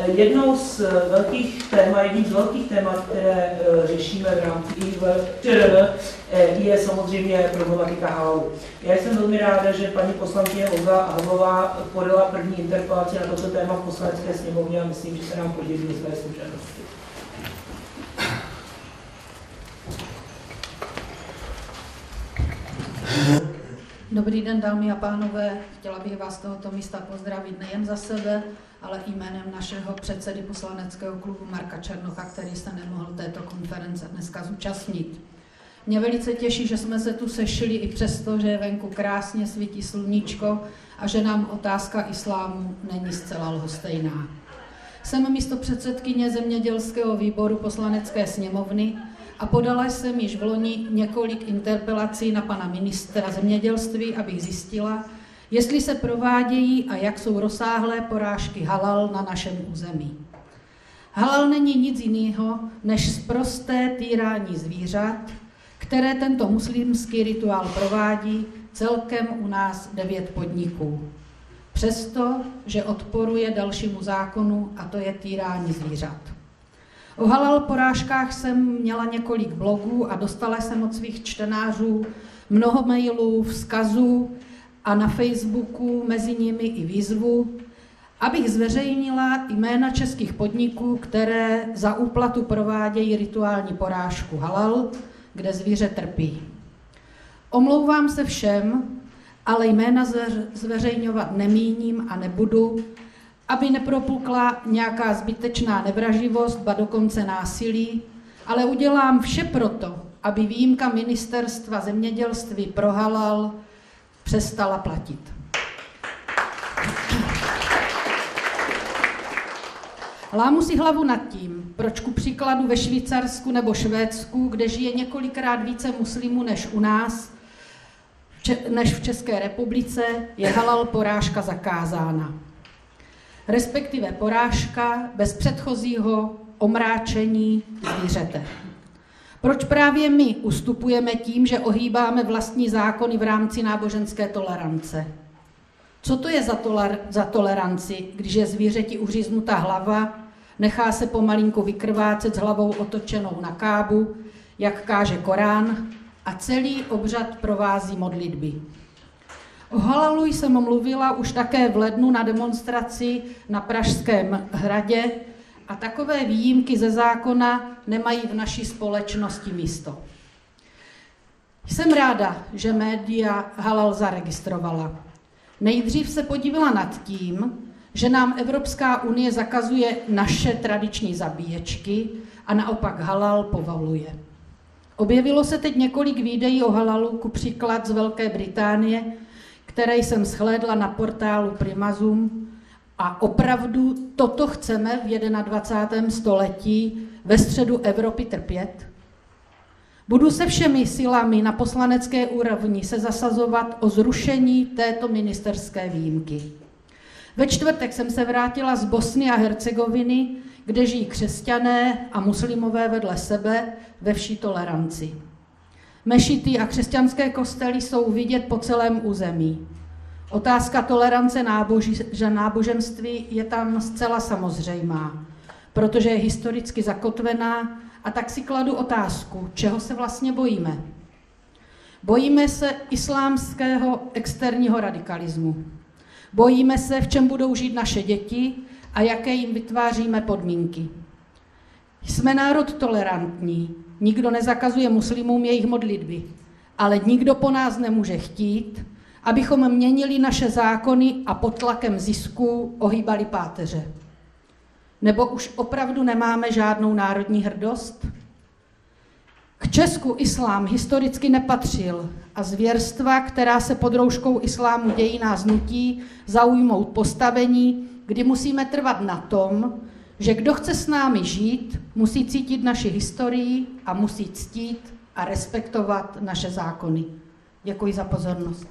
Jedním z velkých témat, které řešíme v rámci ČRV, je samozřejmě problematika halalu. Já jsem velmi ráda, že paní poslankyně Olga Havlová podala první interpelaci na toto téma v Poslanecké sněmovně a myslím, že se nám podělí své zkušenosti. Dobrý den, dámy a pánové. Chtěla bych vás z tohoto místa pozdravit nejen za sebe, ale i jménem našeho předsedy poslaneckého klubu Marka Černocha, který se nemohl této konference dneska zúčastnit. Mě velice těší, že jsme se tu sešli i přesto, že venku krásně svítí sluníčko a že nám otázka islámu není zcela lhostejná. Jsem místopředsedkyně zemědělského výboru Poslanecké sněmovny a podala jsem již v loni několik interpelací na pana ministra zemědělství, abych zjistila, jestli se provádějí a jak jsou rozsáhlé porážky halal na našem území. Halal není nic jiného než sprosté týrání zvířat, které tento muslimský rituál provádí celkem u nás 9 podniků. Přesto, že odporuje dalšímu zákonu, a to je týrání zvířat. O halal porážkách jsem měla několik blogů a dostala jsem od svých čtenářů mnoho mailů, vzkazů a na Facebooku mezi nimi i výzvu, abych zveřejnila jména českých podniků, které za úplatu provádějí rituální porážku halal, kde zvíře trpí. Omlouvám se všem, ale jména zveřejňovat nemíním a nebudu, aby nepropukla nějaká zbytečná nevraživost, ba dokonce násilí, ale udělám vše proto, aby výjimka ministerstva zemědělství pro halal přestala platit. Lámu si hlavu nad tím, proč ku příkladu ve Švýcarsku nebo Švédsku, kde žije několikrát více muslimů než u nás, než v České republice, je halal porážka zakázána. Respektive porážka bez předchozího omráčení zvířete. Proč právě my ustupujeme tím, že ohýbáme vlastní zákony v rámci náboženské tolerance? Co to je za toleranci, když je zvířeti uříznutá hlava, nechá se pomalinku vykrvácet s hlavou otočenou na kábu, jak káže Korán, a celý obřad provází modlitby? O halalu jsem mluvila už také v lednu na demonstraci na Pražském hradě a takové výjimky ze zákona nemají v naší společnosti místo. Jsem ráda, že média halal zaregistrovala. Nejdřív se podívala nad tím, že nám Evropská unie zakazuje naše tradiční zabíječky a naopak halal povoluje. Objevilo se teď několik videí o halalu, ku příklad z Velké Británie, které jsem shlédla na portálu Primazum, a opravdu toto chceme v 21. století ve středu Evropy trpět? Budu se všemi silami na poslanecké úrovni se zasazovat o zrušení této ministerské výjimky. Ve čtvrtek jsem se vrátila z Bosny a Hercegoviny, kde žijí křesťané a muslimové vedle sebe ve vší toleranci. Mešity a křesťanské kostely jsou vidět po celém území. Otázka tolerance náboženství je tam zcela samozřejmá, protože je historicky zakotvená, a tak si kladu otázku, čeho se vlastně bojíme. Bojíme se islámského externího radikalismu. Bojíme se, v čem budou žít naše děti a jaké jim vytváříme podmínky. Jsme národ tolerantní, nikdo nezakazuje muslimům jejich modlitby, ale nikdo po nás nemůže chtít, abychom měnili naše zákony a pod tlakem zisku ohýbali páteře. Nebo už opravdu nemáme žádnou národní hrdost? K Česku islám historicky nepatřil a zvěrstva, která se pod rouškou islámu dějí, nás nutí zaujmout postavení, kdy musíme trvat na tom, že kdo chce s námi žít, musí cítit naši historii a musí ctít a respektovat naše zákony. Děkuji za pozornost.